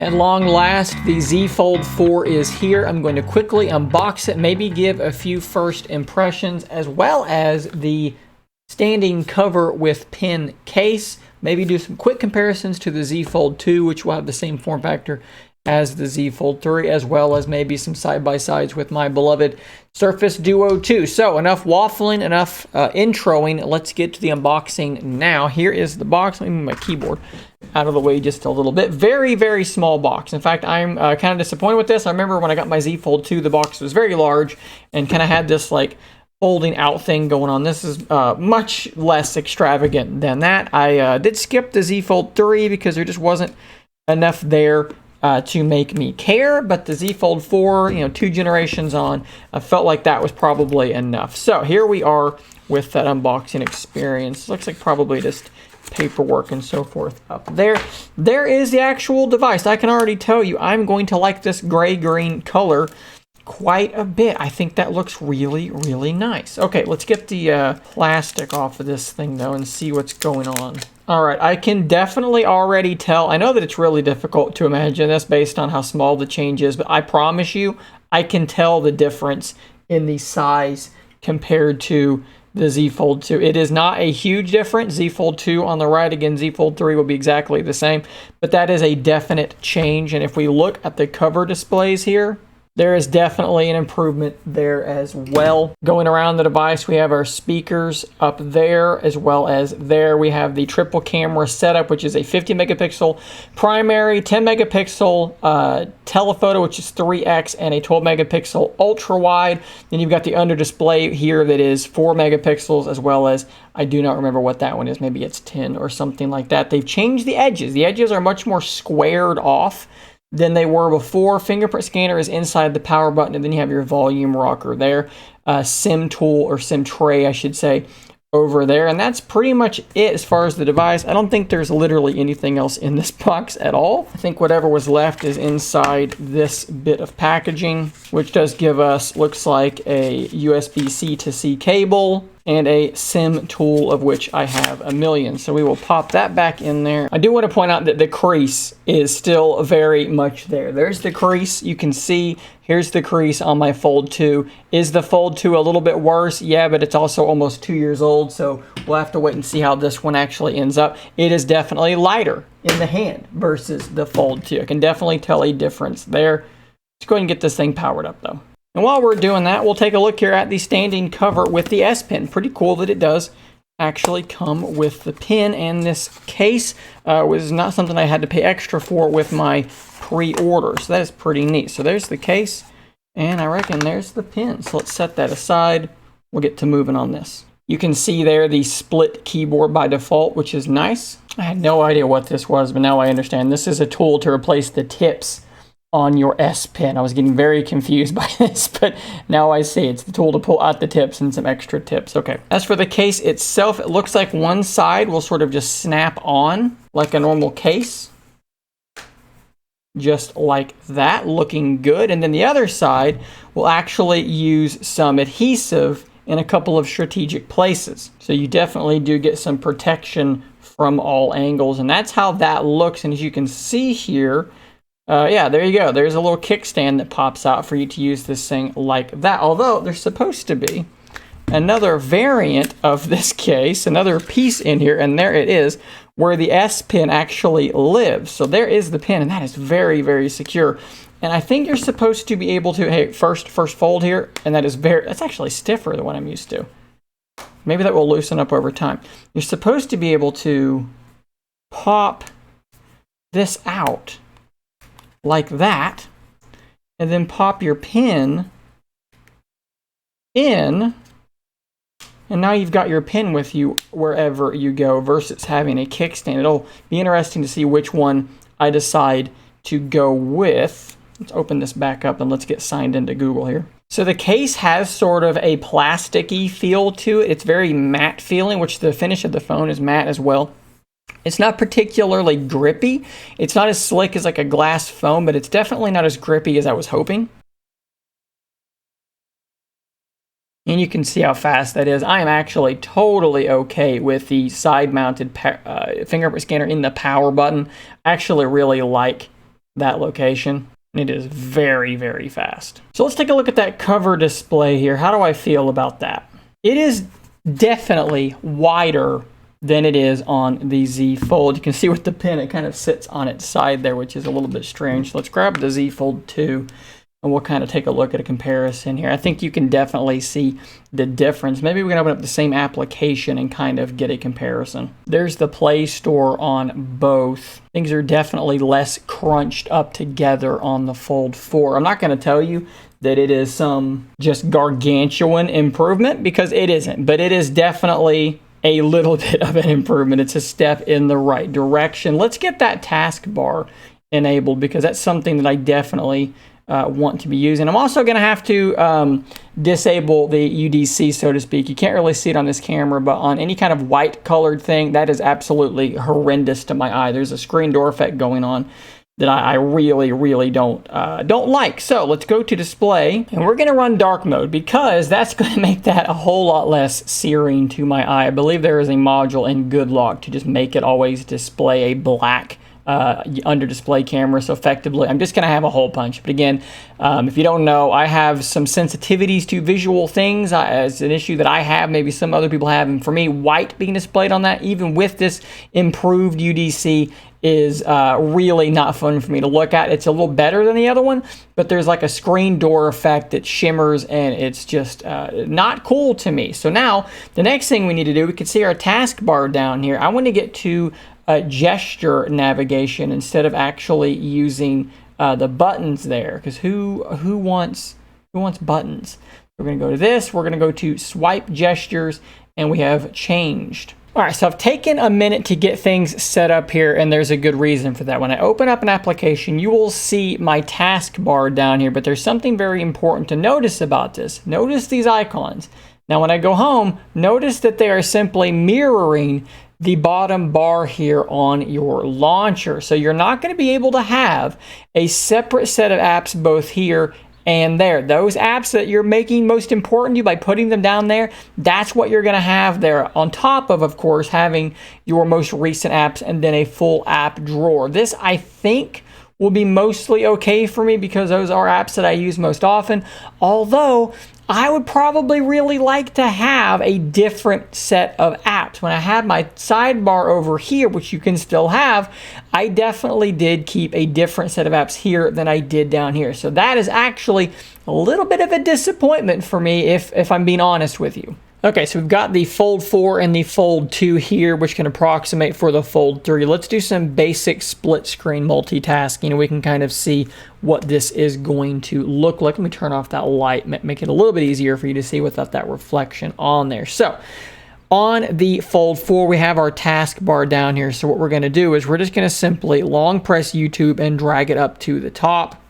At long last, the Z Fold 4 is here. I'm going to quickly unbox it, maybe give a few first impressions, as well as the standing cover with pin case. Maybe do some quick comparisons to the Z Fold 2, which will have the same form factor as the Z Fold 3, as well as maybe some side-by-sides with my beloved Surface Duo 2. So enough waffling, enough introing. Let's get to the unboxing now. Here is the box. Let me move my keyboard out of the way just a little bit. Very, very small box. In fact, I'm kind of disappointed with this. I remember when I got my Z Fold 2, the box was very large and kind of had this like folding out thing going on. This is much less extravagant than that. I did skip the Z Fold 3 because there just wasn't enough there to make me care, but the Z Fold 4, 2 generations on, I felt like that was probably enough. So here we are with that unboxing experience. Looks like probably just paperwork and so forth up there. There is the actual device. I can already tell you I'm going to like this gray-green color quite a bit. I think that looks really, really nice. Okay, let's get the plastic off of this thing though and see what's going on. All right, I can definitely already tell. I know that it's really difficult to imagine this based on how small the change is, but I promise you, I can tell the difference in the size compared to the Z Fold 2. It is not a huge difference. Z Fold 2 on the right, again, Z Fold 3 will be exactly the same, but that is a definite change. And if we look at the cover displays here, there is definitely an improvement there as well. Going around the device, we have our speakers up there, as well as there we have the triple camera setup, which is a 50 megapixel primary, 10 megapixel telephoto, which is 3x, and a 12 megapixel ultra wide. Then you've got the under display here that is 4 megapixels, as well as, I do not remember what that one is. Maybe it's 10 or something like that. They've changed the edges. The edges are much more squared off than they were before. Fingerprint scanner is inside the power button, and then you have your volume rocker there. SIM tool, or SIM tray, I should say, over there. And that's pretty much it as far as the device. I don't think there's literally anything else in this box at all. I think whatever was left is inside this bit of packaging, which does give us, looks like a USB-C to C cable, and a SIM tool, of which I have a million. So we will pop that back in there. I do want to point out that the crease is still very much there. There's the crease. You can see, here's the crease on my Fold 2. Is the Fold 2 a little bit worse? Yeah, but it's also almost 2 years old, so we'll have to wait and see how this one actually ends up. It is definitely lighter in the hand versus the Fold 2. I can definitely tell a difference there. Let's go ahead and get this thing powered up though. And while we're doing that, we'll take a look here at the standing cover with the S Pen. Pretty cool that it does actually come with the pin, and this case was not something I had to pay extra for with my pre-order. So that is pretty neat. So there's the case, and I reckon there's the pin. So let's set that aside. We'll get to moving on this. You can see there the split keyboard by default, which is nice. I had no idea what this was, but now I understand. This is a tool to replace the tips on your S Pen. I was getting very confused by this, but now I see it's the tool to pull out the tips and some extra tips. Okay. As for the case itself, it looks like one side will sort of just snap on like a normal case. Just like that, looking good. And then the other side will actually use some adhesive in a couple of strategic places. So you definitely do get some protection from all angles, and that's how that looks. And as you can see here, yeah, there you go. There's a little kickstand that pops out for you to use this thing like that. Although there's supposed to be another variant of this case, another piece in here, and there it is, where the S Pen actually lives. So there is the pin, and that is very, very secure. And I think you're supposed to be able to, hey, first fold here, and that's actually stiffer than what I'm used to. Maybe that will loosen up over time. You're supposed to be able to pop this out like that, and then pop your pin in, and now you've got your pin with you wherever you go versus having a kickstand. It'll be interesting to see which one I decide to go with. Let's open this back up and let's get signed into Google here. So the case has sort of a plasticky feel to it. It's very matte feeling, which the finish of the phone is matte as well. It's not particularly grippy. It's not as slick as like a glass foam, but it's definitely not as grippy as I was hoping. And you can see how fast that is. I am actually totally okay with the side-mounted fingerprint scanner in the power button. I actually really like that location. It is very, very fast. So let's take a look at that cover display here. How do I feel about that? It is definitely wider than it is on the Z Fold. You can see with the pen, it kind of sits on its side there, which is a little bit strange. So let's grab the Z Fold 2 and we'll kind of take a look at a comparison here. I think you can definitely see the difference. Maybe we can open up the same application and kind of get a comparison. There's the Play Store on both. Things are definitely less crunched up together on the Fold 4. I'm not going to tell you that it is some just gargantuan improvement, because it isn't, but it is definitely a little bit of an improvement. It's a step in the right direction. Let's get that taskbar enabled, because that's something that I definitely want to be using. I'm also going to have to disable the UDC, so to speak. You can't really see it on this camera, but on any kind of white colored thing, that is absolutely horrendous to my eye. There's a screen door effect going on that I really, really don't like. So let's go to display, and we're going to run dark mode, because that's going to make that a whole lot less searing to my eye. I believe there is a module in GoodLock to just make it always display a black under display camera. So effectively, I'm just going to have a hole punch. But again, if you don't know, I have some sensitivities to visual things as an issue that I have, maybe some other people have. And for me, white being displayed on that, even with this improved UDC, is really not fun for me to look at. It's a little better than the other one, but there's like a screen door effect that shimmers, and it's just not cool to me. So now the next thing we need to do, we can see our taskbar down here. I want to get to gesture navigation instead of actually using the buttons there, because who wants buttons? We're going to go to this. We're going to go to swipe gestures, and we have changed. All right, so I've taken a minute to get things set up here, and there's a good reason for that. When I open up an application, you will see my taskbar down here, but there's something very important to notice about this. Notice these icons. Now, when I go home, notice that they are simply mirroring the bottom bar here on your launcher. So you're not going to be able to have a separate set of apps both here and there. Those apps that you're making most important to you by putting them down there, that's what you're going to have there, on top of course, having your most recent apps and then a full app drawer. This, I think, will be mostly okay for me, because those are apps that I use most often, although I would probably really like to have a different set of apps. When I had my sidebar over here, which you can still have, I definitely did keep a different set of apps here than I did down here. So that is actually a little bit of a disappointment for me, if I'm being honest with you. Okay, so we've got the Fold 4 and the Fold 2 here, which can approximate for the Fold 3. Let's do some basic split screen multitasking, and we can kind of see what this is going to look like. Let me turn off that light, make it a little bit easier for you to see without that reflection on there. So on the Fold 4, we have our taskbar down here. So what we're going to do is we're just going to simply long press YouTube and drag it up to the top.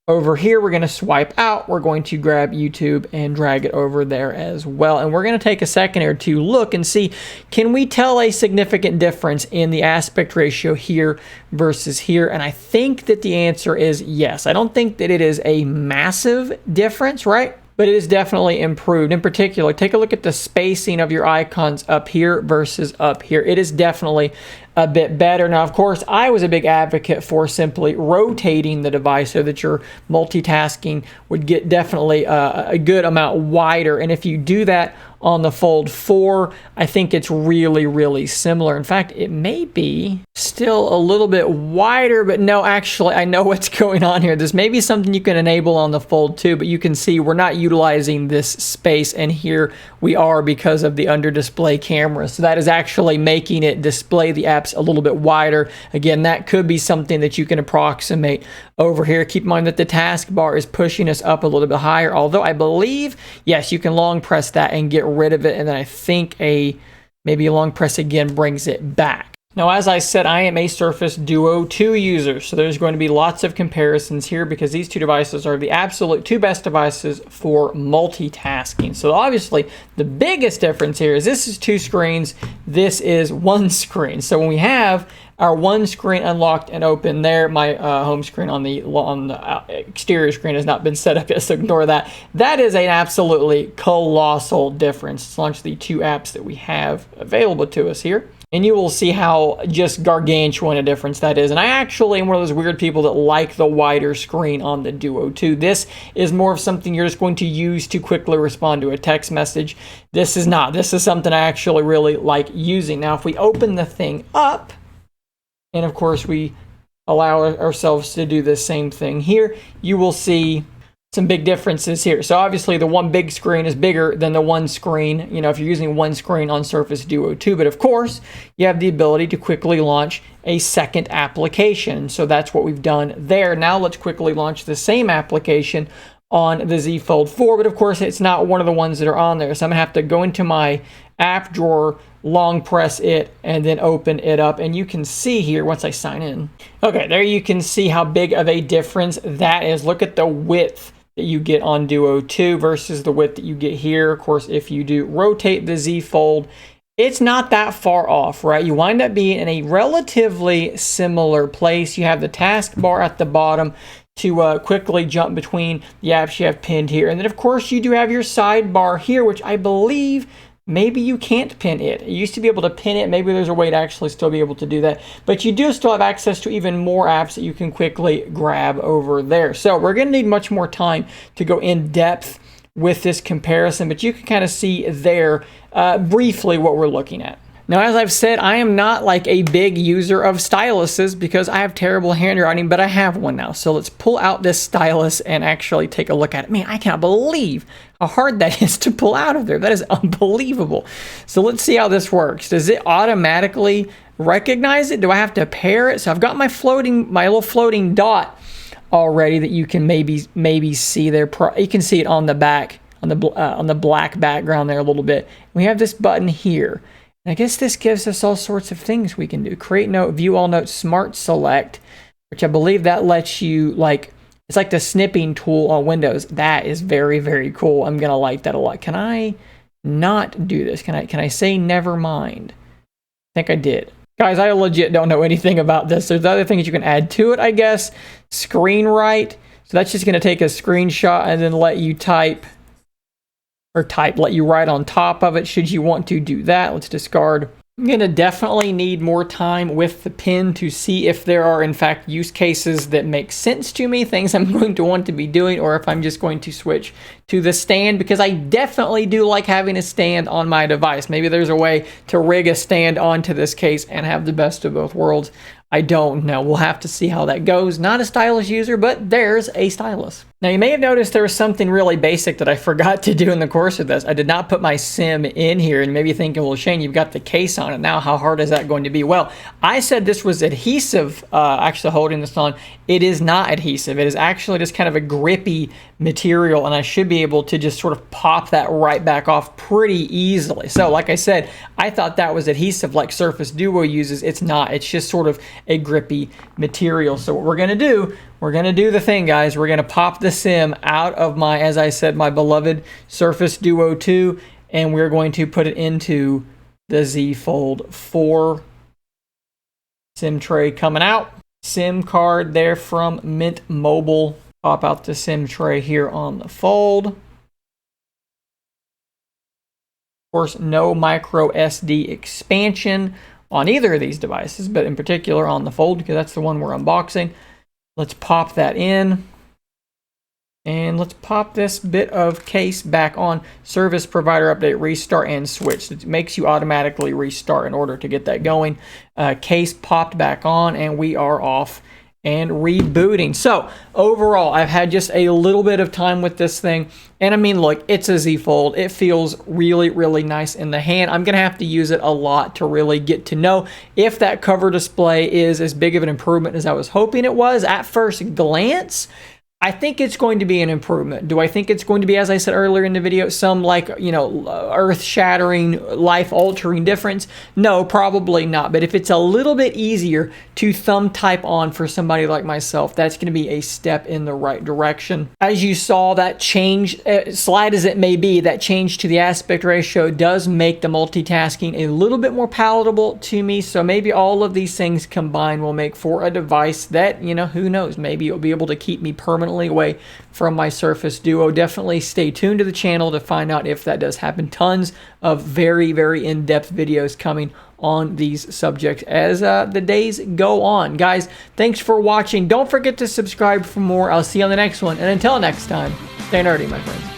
Over here, we're going to swipe out. We're going to grab YouTube and drag it over there as well. And we're going to take a second here to look and see, can we tell a significant difference in the aspect ratio here versus here? And I think that the answer is yes. I don't think that it is a massive difference, right? But it is definitely improved. In particular, take a look at the spacing of your icons up here versus up here. It is definitely a bit better. Now, of course, I was a big advocate for simply rotating the device so that your multitasking would get definitely a good amount wider. And if you do that on the Fold 4, I think it's really, really similar. In fact, it may be still a little bit wider, but no, actually, I know what's going on here. This may be something you can enable on the Fold 2, but you can see we're not utilizing this space, and here we are because of the under display camera. So that is actually making it display the apps a little bit wider. Again, that could be something that you can approximate over here. Keep in mind that the taskbar is pushing us up a little bit higher, although I believe, yes, you can long press that and get rid of it, and then I think maybe a long press again brings it back. Now, as I said, I am a Surface Duo 2 user, so there's going to be lots of comparisons here, because these two devices are the absolute two best devices for multitasking. So obviously, the biggest difference here is this is two screens, this is one screen. So when we have our one screen unlocked and open there, my home screen on the exterior screen has not been set up yet, so ignore that. That is an absolutely colossal difference. Let's launch the two apps that we have available to us here. And you will see how just gargantuan a difference that is. And I actually am one of those weird people that like the wider screen on the Duo 2. This is more of something you're just going to use to quickly respond to a text message. This is not. This is something I actually really like using. Now, if we open the thing up, and of course we allow ourselves to do the same thing here, you will see some big differences here. So obviously the one big screen is bigger than the one screen, if you're using one screen on Surface Duo 2, but of course you have the ability to quickly launch a second application. So that's what we've done there. Now let's quickly launch the same application on the Z Fold 4, but of course it's not one of the ones that are on there. So I'm gonna have to go into my app drawer, long press it, and then open it up. And you can see here once I sign in. Okay, there you can see how big of a difference that is. Look at the width that you get on Duo 2 versus the width that you get here. Of course, if you do rotate the Z Fold, it's not that far off, right? You wind up being in a relatively similar place. You have the taskbar at the bottom to quickly jump between the apps you have pinned here. And then, of course, you do have your sidebar here, which I believe maybe you can't pin it. You used to be able to pin it. Maybe there's a way to actually still be able to do that. But you do still have access to even more apps that you can quickly grab over there. So we're going to need much more time to go in depth with this comparison. But you can kind of see there briefly what we're looking at. Now, as I've said, I am not like a big user of styluses because I have terrible handwriting, but I have one now. So let's pull out this stylus and actually take a look at it. Man, I can't believe how hard that is to pull out of there. That is unbelievable. So let's see how this works. Does it automatically recognize it? Do I have to pair it? So I've got my little floating dot already that you can maybe see there. You can see it on the back, on the black background there a little bit. We have this button here. I guess this gives us all sorts of things we can do. Create note, view all notes, smart select, which I believe that lets you it's like the snipping tool on Windows. That is very, very cool. I'm going to like that a lot. Can I not do this? Can I say never mind? I think I did. Guys, I legit don't know anything about this. There's other things you can add to it, I guess. Screen write. So that's just going to take a screenshot and then let you let you write on top of it should you want to do that. Let's discard. I'm going to definitely need more time with the pen to see if there are in fact use cases that make sense to me, things I'm going to want to be doing, or if I'm just going to switch to the stand, because I definitely do like having a stand on my device. Maybe there's a way to rig a stand onto this case and have the best of both worlds. I don't know. We'll have to see how that goes. Not a stylus user, but there's a stylus. Now, you may have noticed there was something really basic that I forgot to do in the course of this. I did not put my SIM in here, and maybe thinking, well, Shane, you've got the case on it now. How hard is that going to be? Well, I said this was adhesive, actually holding this on. It is not adhesive. It is actually just kind of a grippy material, and I should be able to just sort of pop that right back off pretty easily. So, like I said, I thought that was adhesive like Surface Duo uses. It's not. It's just sort of a grippy material. So what we're going to do the thing, guys. We're going to pop the SIM out of my, as I said, my beloved Surface Duo 2, and we're going to put it into the Z Fold 4. SIM tray coming out. SIM card there from Mint Mobile. Pop out the SIM tray here on the Fold. Of course, no micro SD expansion on either of these devices, but in particular on the Fold, because that's the one we're unboxing. Let's pop that in. And let's pop this bit of case back on. Service provider update, restart and switch. It makes you automatically restart in order to get that going. Case popped back on, and we are off and rebooting. So overall, I've had just a little bit of time with this thing, and I mean, look, it's a Z Fold. It feels really, really nice in the hand. I'm gonna have to use it a lot to really get to know if that cover display is as big of an improvement as I was hoping it was. At first glance, I think it's going to be an improvement. Do I think it's going to be, as I said earlier in the video, some earth-shattering, life-altering difference? No, probably not. But if it's a little bit easier to thumb type on for somebody like myself, that's going to be a step in the right direction. As you saw, that change, slight as it may be, that change to the aspect ratio does make the multitasking a little bit more palatable to me. So maybe all of these things combined will make for a device that, who knows, maybe it'll be able to keep me permanently permanently away from my Surface Duo. Definitely stay tuned to the channel to find out if that does happen. Tons of very, very in-depth videos coming on these subjects as the days go on. Guys, thanks for watching. Don't forget to subscribe for more. I'll see you on the next one. And until next time, stay nerdy, my friends.